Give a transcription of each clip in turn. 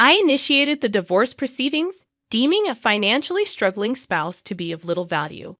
I initiated the divorce proceedings, deeming a financially struggling spouse to be of little value.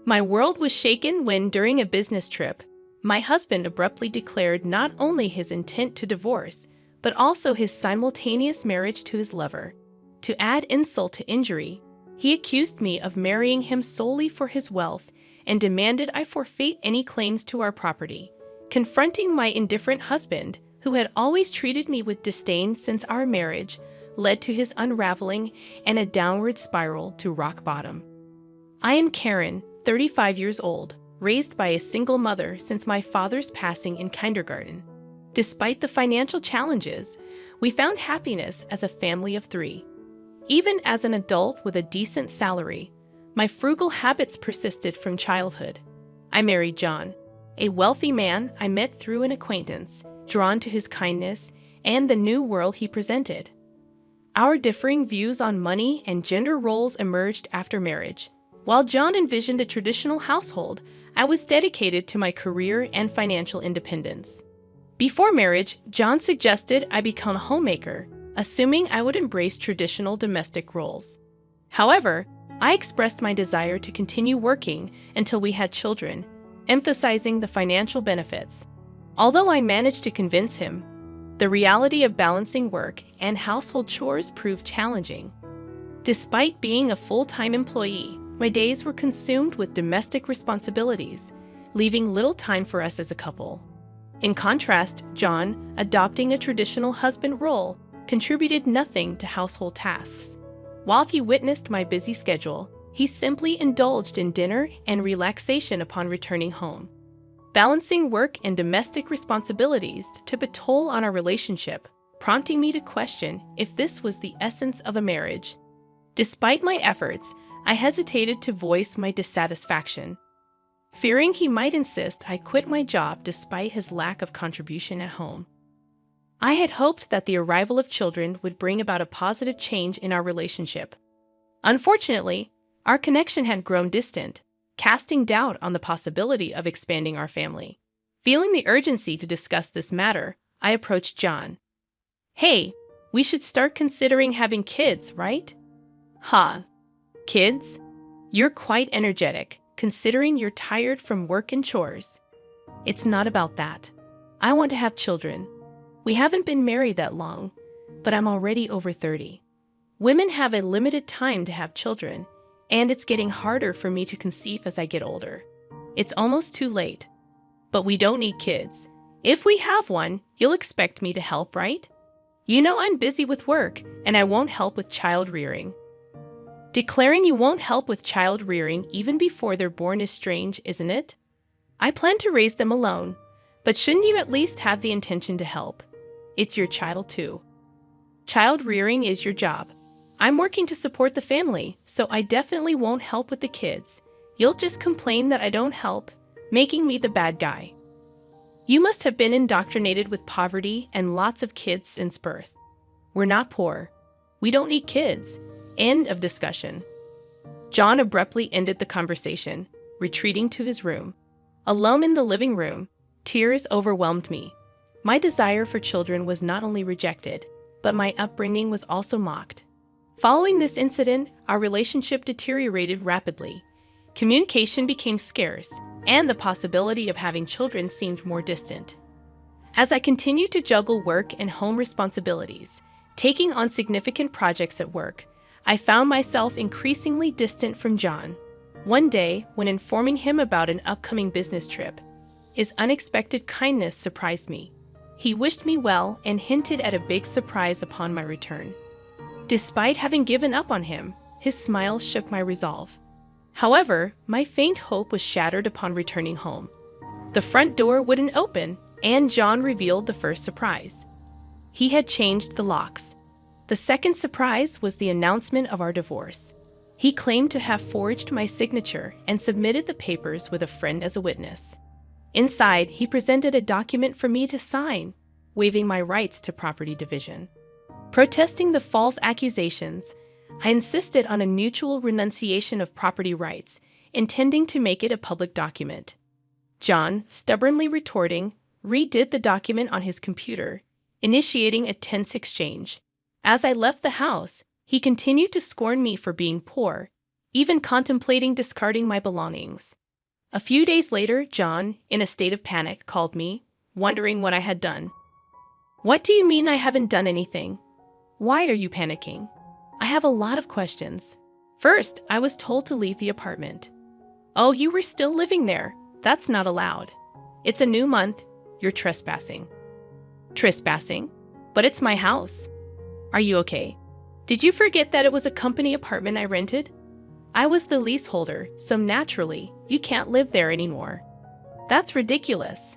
My world was shaken when, during a business trip, my husband abruptly declared not only his intent to divorce, but also his simultaneous marriage to his lover. To add insult to injury, he accused me of marrying him solely for his wealth and demanded I forfeit any claims to our property. Confronting my indifferent husband, who had always treated me with disdain since our marriage, led to his unraveling and a downward spiral to rock bottom. I am Karen, 35 years old, raised by a single mother since my father's passing in kindergarten. Despite the financial challenges, we found happiness as a family of 3. Even as an adult with a decent salary, my frugal habits persisted from childhood. I married John, a wealthy man I met through an acquaintance, drawn to his kindness and the new world he presented. Our differing views on money and gender roles emerged after marriage. While John envisioned a traditional household, I was dedicated to my career and financial independence. Before marriage, John suggested I become a homemaker, assuming I would embrace traditional domestic roles. However, I expressed my desire to continue working until we had children, emphasizing the financial benefits. Although I managed to convince him, the reality of balancing work and household chores proved challenging. Despite being a full-time employee, my days were consumed with domestic responsibilities, leaving little time for us as a couple. In contrast, John, adopting a traditional husband role, contributed nothing to household tasks. While he witnessed my busy schedule, he simply indulged in dinner and relaxation upon returning home. Balancing work and domestic responsibilities took a toll on our relationship, prompting me to question if this was the essence of a marriage. Despite my efforts, I hesitated to voice my dissatisfaction. Fearing he might insist I quit my job despite his lack of contribution at home. I had hoped that the arrival of children would bring about a positive change in our relationship. Unfortunately, our connection had grown distant, casting doubt on the possibility of expanding our family. Feeling the urgency to discuss this matter, I approached John. "Hey, we should start considering having kids, right?" "Ha, kids? You're quite energetic, considering you're tired from work and chores." "It's not about that. I want to have children. We haven't been married that long, but I'm already over 30. Women have a limited time to have children, and it's getting harder for me to conceive as I get older. It's almost too late. But we don't need kids. If we have one, you'll expect me to help, right? You know I'm busy with work, and I won't help with child rearing." Declaring you won't help with child rearing even before they're born is strange, isn't it? I plan to raise them alone, but shouldn't you at least have the intention to help? It's your child too. Child rearing is your job. I'm working to support the family, so I definitely won't help with the kids. You'll just complain that I don't help, making me the bad guy. You must have been indoctrinated with poverty and lots of kids since birth. We're not poor. We don't need kids. End of discussion. John abruptly ended the conversation, retreating to his room. Alone in the living room, tears overwhelmed me. My desire for children was not only rejected, but my upbringing was also mocked. Following this incident, our relationship deteriorated rapidly. Communication became scarce, and the possibility of having children seemed more distant. As I continued to juggle work and home responsibilities, taking on significant projects at work, I found myself increasingly distant from John. One day, when informing him about an upcoming business trip, his unexpected kindness surprised me. He wished me well and hinted at a big surprise upon my return. Despite having given up on him, his smile shook my resolve. However, my faint hope was shattered upon returning home. The front door wouldn't open, and John revealed the first surprise. He had changed the locks. The second surprise was the announcement of our divorce. He claimed to have forged my signature and submitted the papers with a friend as a witness. Inside, he presented a document for me to sign, waiving my rights to property division. Protesting the false accusations, I insisted on a mutual renunciation of property rights, intending to make it a public document. John, stubbornly retorting, redid the document on his computer, initiating a tense exchange. As I left the house, he continued to scorn me for being poor, even contemplating discarding my belongings. A few days later, John, in a state of panic, called me, wondering what I had done. "What do you mean I haven't done anything? Why are you panicking?" I have a lot of questions. First, I was told to leave the apartment. "Oh, you were still living there. That's not allowed. It's a new month. You're trespassing." Trespassing? But it's my house. Are you okay? Did you forget that it was a company apartment I rented? I was the leaseholder, so naturally, you can't live there anymore. That's ridiculous.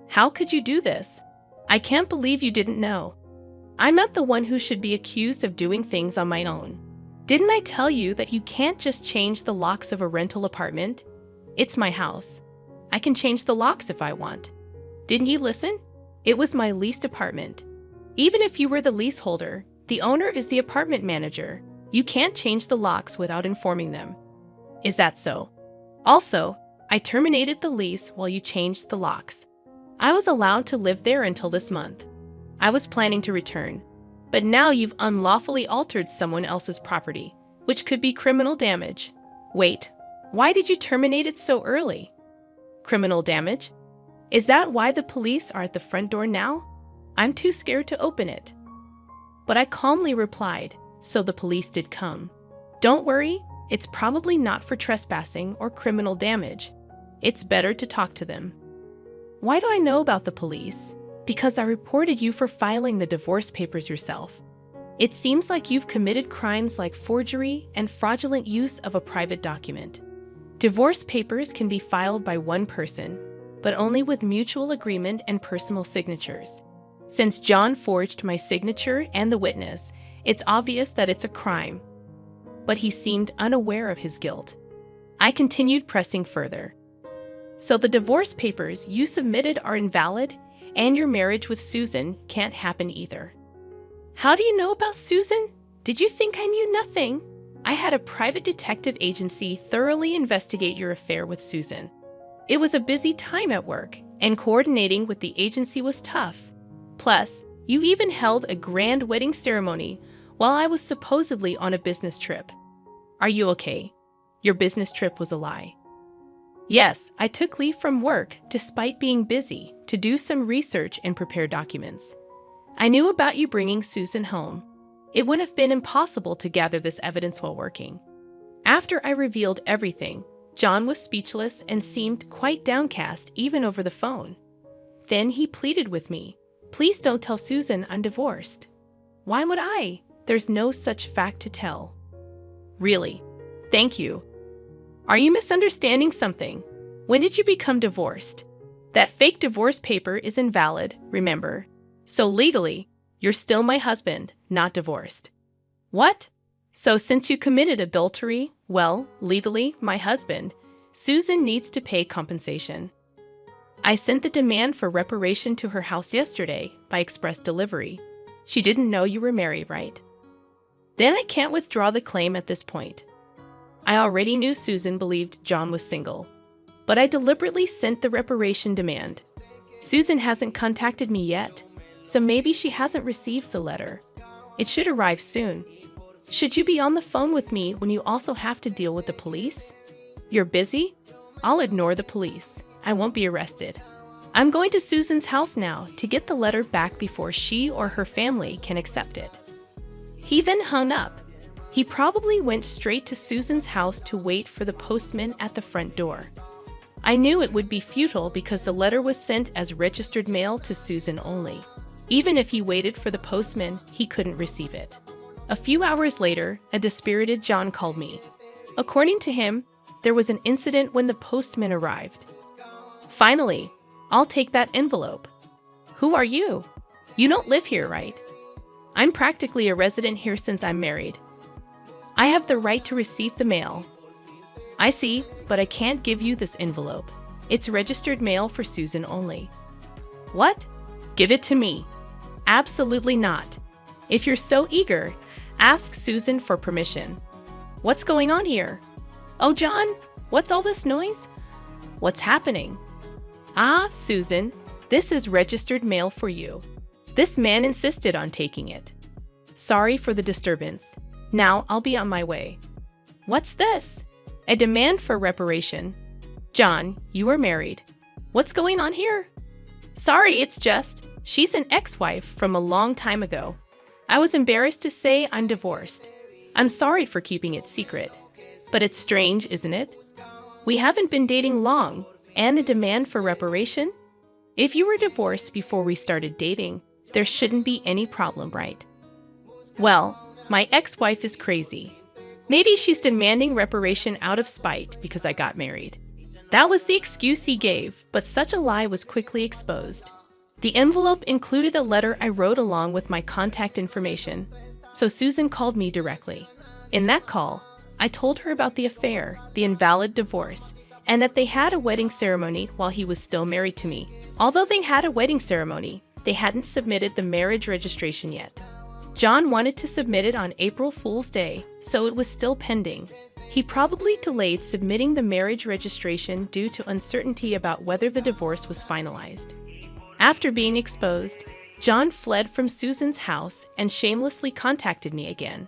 How could you do this? I can't believe you didn't know. I'm not the one who should be accused of doing things on my own. Didn't I tell you that you can't just change the locks of a rental apartment? It's my house. I can change the locks if I want. Didn't you listen? It was my leased apartment. Even if you were the leaseholder, the owner is the apartment manager. You can't change the locks without informing them. Is that so? Also, I terminated the lease while you changed the locks. I was allowed to live there until this month. I was planning to return, but now you've unlawfully altered someone else's property, which could be criminal damage. Wait, why did you terminate it so early? Criminal damage? Is that why the police are at the front door now? I'm too scared to open it. But I calmly replied, so the police did come. Don't worry, it's probably not for trespassing or criminal damage. It's better to talk to them. Why do I know about the police? Because I reported you for filing the divorce papers yourself. It seems like you've committed crimes like forgery and fraudulent use of a private document. Divorce papers can be filed by one person, but only with mutual agreement and personal signatures. Since John forged my signature and the witness, it's obvious that it's a crime. But he seemed unaware of his guilt. I continued pressing further. So the divorce papers you submitted are invalid, and your marriage with Susan can't happen either. How do you know about Susan? Did you think I knew nothing? I had a private detective agency thoroughly investigate your affair with Susan. It was a busy time at work, and coordinating with the agency was tough. Plus, you even held a grand wedding ceremony while I was supposedly on a business trip. Are you okay? Your business trip was a lie. Yes, I took leave from work despite being busy to do some research and prepare documents. I knew about you bringing Susan home. It would have been impossible to gather this evidence while working. After I revealed everything, John was speechless and seemed quite downcast even over the phone. Then he pleaded with me, "Please don't tell Susan I'm divorced." Why would I? There's no such fact to tell. Really? Thank you. Are you misunderstanding something? When did you become divorced? That fake divorce paper is invalid, remember. So legally, you're still my husband, not divorced. What? So since you committed adultery, well, legally, my husband, Susan needs to pay compensation. I sent the demand for reparation to her house yesterday by express delivery. She didn't know you were married, right? Then I can't withdraw the claim at this point. I already knew Susan believed John was single, but I deliberately sent the reparation demand. Susan hasn't contacted me yet, so maybe she hasn't received the letter. It should arrive soon. Should you be on the phone with me when you also have to deal with the police? You're busy? I'll ignore the police. I won't be arrested. I'm going to Susan's house now to get the letter back before she or her family can accept it. He then hung up. He probably went straight to Susan's house to wait for the postman at the front door. I knew it would be futile because the letter was sent as registered mail to Susan only. Even if he waited for the postman, he couldn't receive it. A few hours later, a dispirited John called me. According to him, there was an incident when the postman arrived. Finally, I'll take that envelope. Who are you? You don't live here, right? I'm practically a resident here since I'm married. I have the right to receive the mail. I see, but I can't give you this envelope. It's registered mail for Susan only. What? Give it to me. Absolutely not. If you're so eager, ask Susan for permission. What's going on here? Oh, John, what's all this noise? What's happening? Ah, Susan, this is registered mail for you. This man insisted on taking it. Sorry for the disturbance. Now I'll be on my way. What's this? A demand for reparation. John, you are married. What's going on here? Sorry, it's just, she's an ex-wife from a long time ago. I was embarrassed to say I'm divorced. I'm sorry for keeping it secret. But it's strange, isn't it? We haven't been dating long, and a demand for reparation? If you were divorced before we started dating, there shouldn't be any problem, right? Well, my ex-wife is crazy. Maybe she's demanding reparation out of spite because I got married. That was the excuse he gave, but such a lie was quickly exposed. The envelope included a letter I wrote along with my contact information, so Susan called me directly. In that call, I told her about the affair, the invalid divorce, and that they had a wedding ceremony while he was still married to me. Although they had a wedding ceremony, they hadn't submitted the marriage registration yet. John wanted to submit it on April Fool's Day, so it was still pending. He probably delayed submitting the marriage registration due to uncertainty about whether the divorce was finalized. After being exposed, John fled from Susan's house and shamelessly contacted me again.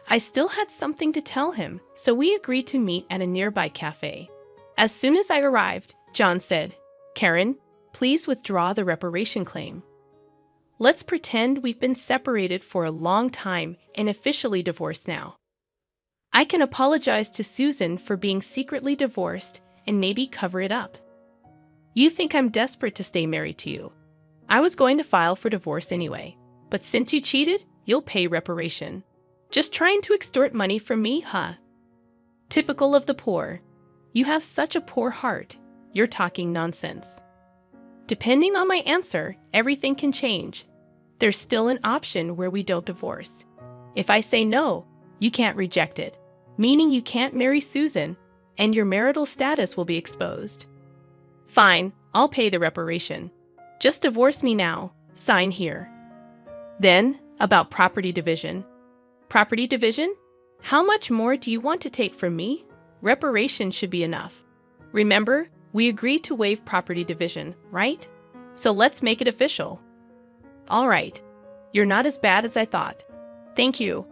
I still had something to tell him, so we agreed to meet at a nearby cafe. As soon as I arrived, John said, "Karen, please withdraw the reparation claim. Let's pretend we've been separated for a long time and officially divorced now. I can apologize to Susan for being secretly divorced and maybe cover it up. You think I'm desperate to stay married to you. I was going to file for divorce anyway, but since you cheated, you'll pay reparation. Just trying to extort money from me, huh? Typical of the poor. You have such a poor heart. You're talking nonsense. Depending on my answer, everything can change. There's still an option where we don't divorce. If I say no, you can't reject it, meaning you can't marry Susan, and your marital status will be exposed. Fine, I'll pay the reparation. Just divorce me now. Sign here." Then, about property division. Property division? How much more do you want to take from me? Reparation should be enough. Remember, we agreed to waive property division, right? So let's make it official. All right. You're not as bad as I thought. Thank you.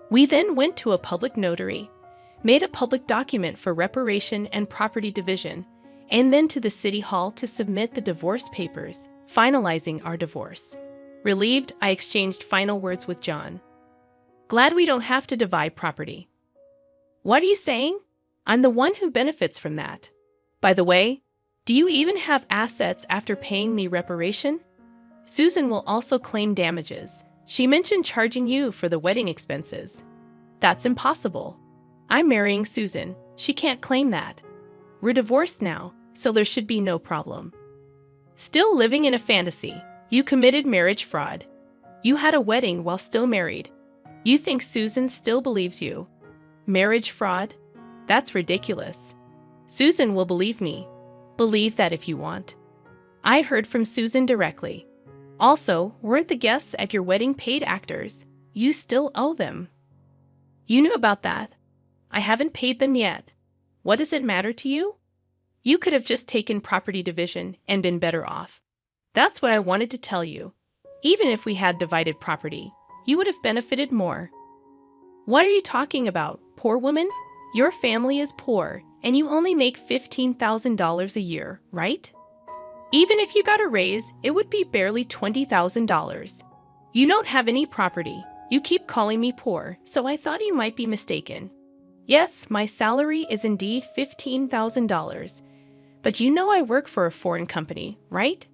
We then went to a public notary, made a public document for reparation and property division, and then to the city hall to submit the divorce papers, finalizing our divorce. Relieved, I exchanged final words with John. Glad we don't have to divide property. What are you saying? I'm the one who benefits from that. By the way, do you even have assets after paying me reparation? Susan will also claim damages. She mentioned charging you for the wedding expenses. That's impossible. I'm marrying Susan. She can't claim that. We're divorced now, so there should be no problem. Still living in a fantasy. You committed marriage fraud. You had a wedding while still married. You think Susan still believes you. Marriage fraud? That's ridiculous. Susan will believe me. Believe that if you want. I heard from Susan directly. Also, weren't the guests at your wedding paid actors? You still owe them. You knew about that. I haven't paid them yet. What does it matter to you? You could have just taken property division and been better off. That's what I wanted to tell you. Even if we had divided property, you would have benefited more. What are you talking about, poor woman? Your family is poor, and you only make $15,000 a year, right? Even if you got a raise, it would be barely $20,000. You don't have any property. You keep calling me poor, so I thought you might be mistaken. Yes, my salary is indeed $15,000, but you know I work for a foreign company, right?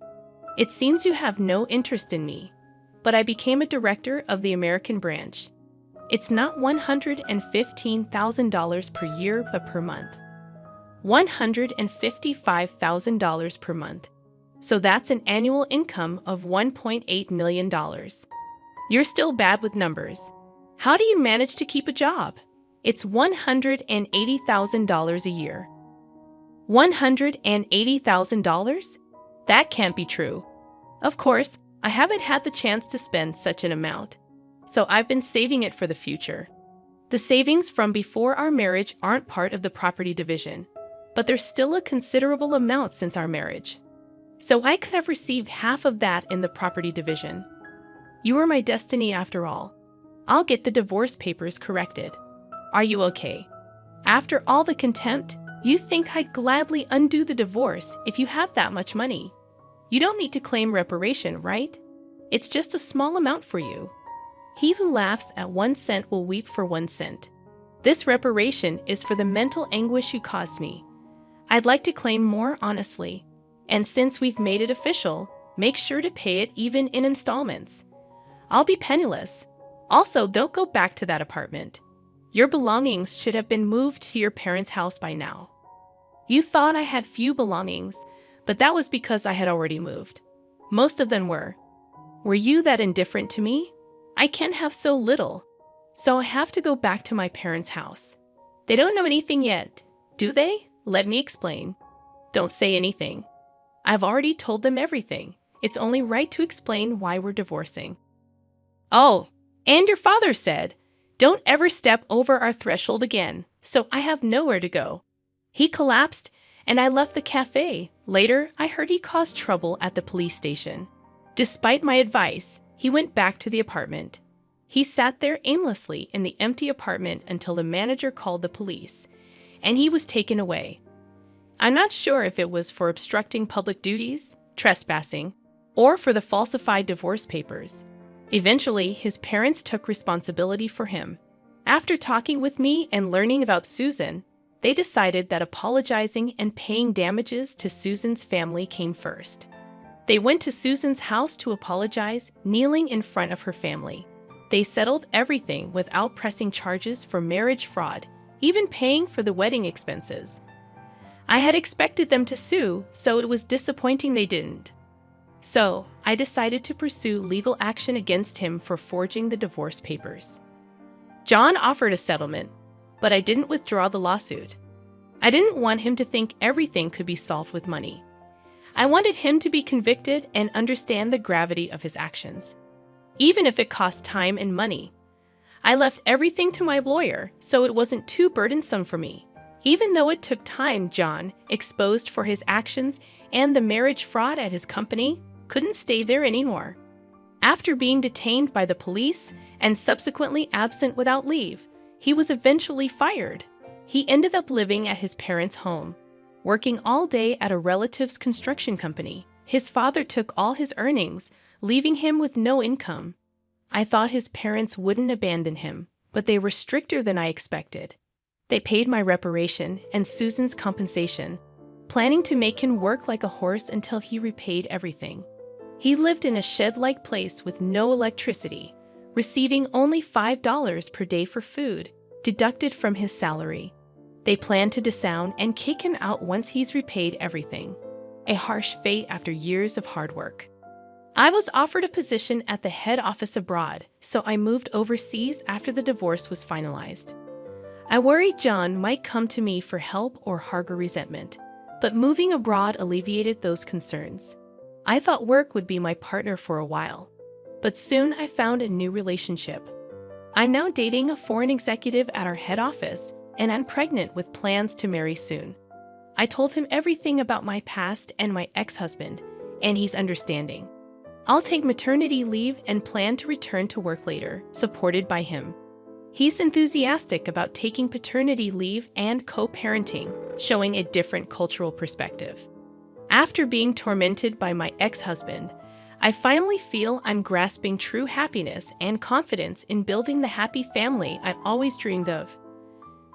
It seems you have no interest in me, but I became a director of the American branch. It's not $115,000 per year, but per month. $155,000 per month. So that's an annual income of $1.8 million. You're still bad with numbers. How do you manage to keep a job? It's $180,000 a year. $180,000? That can't be true. Of course, I haven't had the chance to spend such an amount, so I've been saving it for the future. The savings from before our marriage aren't part of the property division, but there's still a considerable amount since our marriage. So I could have received half of that in the property division. You are my destiny after all. I'll get the divorce papers corrected. Are you okay? After all the contempt, you think I'd gladly undo the divorce if you have that much money. You don't need to claim reparation, right? It's just a small amount for you. He who laughs at 1 cent will weep for 1 cent. This reparation is for the mental anguish you caused me. I'd like to claim more honestly. And since we've made it official, make sure to pay it even in installments. I'll be penniless. Also, don't go back to that apartment. Your belongings should have been moved to your parents' house by now. You thought I had few belongings, but that was because I had already moved. Most of them were. Were you that indifferent to me? I can't have so little. So I have to go back to my parents' house. They don't know anything yet, do they? Let me explain. Don't say anything. I've already told them everything. It's only right to explain why we're divorcing. Oh, and your father said, don't ever step over our threshold again, so I have nowhere to go. He collapsed, and I left the cafe. Later, I heard he caused trouble at the police station. Despite my advice, he went back to the apartment. He sat there aimlessly in the empty apartment until the manager called the police, and he was taken away. I'm not sure if it was for obstructing public duties, trespassing, or for the falsified divorce papers. Eventually, his parents took responsibility for him. After talking with me and learning about Susan, they decided that apologizing and paying damages to Susan's family came first. They went to Susan's house to apologize, kneeling in front of her family. They settled everything without pressing charges for marriage fraud, even paying for the wedding expenses. I had expected them to sue, so it was disappointing they didn't. So, I decided to pursue legal action against him for forging the divorce papers. John offered a settlement, but I didn't withdraw the lawsuit. I didn't want him to think everything could be solved with money. I wanted him to be convicted and understand the gravity of his actions, even if it cost time and money. I left everything to my lawyer, so it wasn't too burdensome for me. Even though it took time, John, exposed for his actions and the marriage fraud at his company, couldn't stay there anymore. After being detained by the police and subsequently absent without leave, he was eventually fired. He ended up living at his parents' home, working all day at a relative's construction company. His father took all his earnings, leaving him with no income. I thought his parents wouldn't abandon him, but they were stricter than I expected. They paid my reparation and Susan's compensation, planning to make him work like a horse until he repaid everything. He lived in a shed-like place with no electricity, receiving only $5 per day for food, deducted from his salary. They plan to disown and kick him out once he's repaid everything. A harsh fate after years of hard work. I was offered a position at the head office abroad, so I moved overseas after the divorce was finalized. I worried John might come to me for help or harbor resentment, but moving abroad alleviated those concerns. I thought work would be my partner for a while, but soon I found a new relationship. I'm now dating a foreign executive at our head office, and I'm pregnant with plans to marry soon. I told him everything about my past and my ex-husband, and he's understanding. I'll take maternity leave and plan to return to work later, supported by him. He's enthusiastic about taking paternity leave and co-parenting, showing a different cultural perspective. After being tormented by my ex-husband, I finally feel I'm grasping true happiness and confidence in building the happy family I always dreamed of.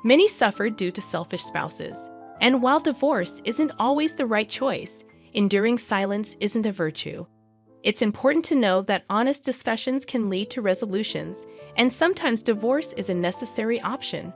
Many suffered due to selfish spouses, and while divorce isn't always the right choice, enduring silence isn't a virtue. It's important to know that honest discussions can lead to resolutions, and sometimes divorce is a necessary option.